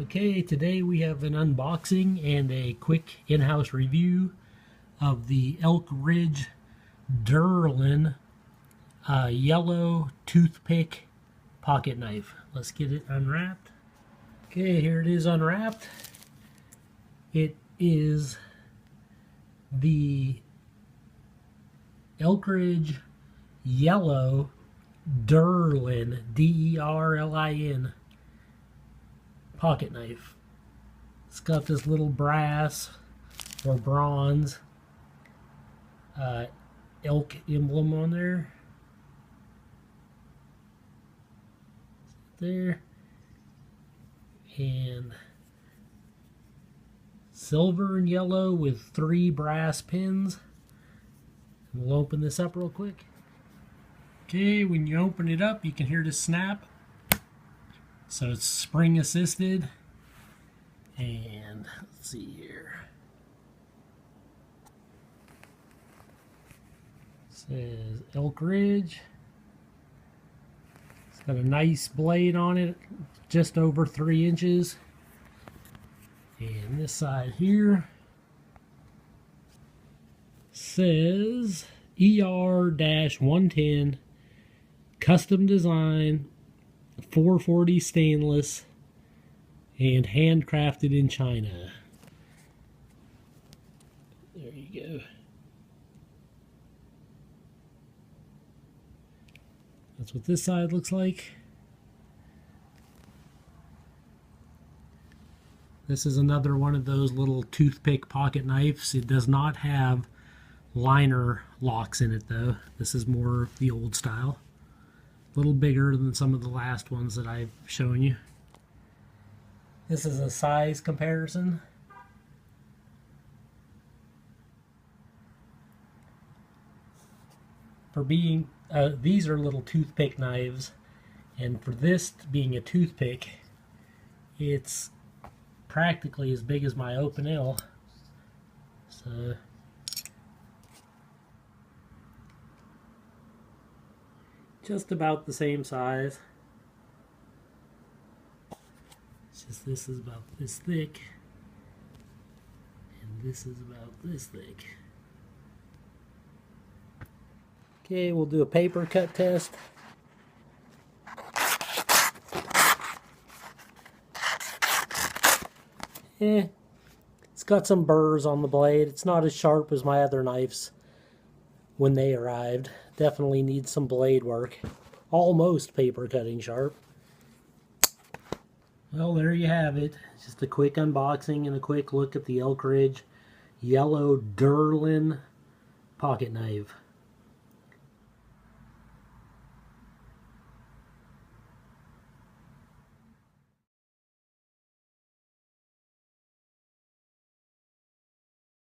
Okay, today we have an unboxing and a quick in-house review of the Elk Ridge Derlin yellow toothpick pocket knife. Let's get it unwrapped. Okay, here it is unwrapped. It is the Elk Ridge yellow Derlin, D-E-R-L-I-N pocket knife. It's got this little brass or bronze elk emblem on there. There. And silver and yellow with 3 brass pins. We'll open this up real quick. Okay, when you open it up, you can hear this snap. So it's spring assisted. And let's see here. It says Elk Ridge. It's got a nice blade on it, just over 3 inches. And this side here says ER-110 custom design, 440 stainless, and handcrafted in China. There you go. That's what this side looks like. This is another one of those little toothpick pocket knives. It does not have liner locks in it though. This is more of the old style. A little bigger than some of the last ones that I've shown you. This is a size comparison. For being, these are little toothpick knives, and for this being a toothpick, it's practically as big as my open L. So just about the same size. It's just this is about this thick, and this is about this thick. Okay, we'll do a paper cut test. It's got some burrs on the blade. It's not as sharp as my other knives when they arrived. Definitely needs some blade work. Almost paper cutting sharp. Well, there you have it. Just a quick unboxing and a quick look at the Elk Ridge yellow Derlin pocket knife.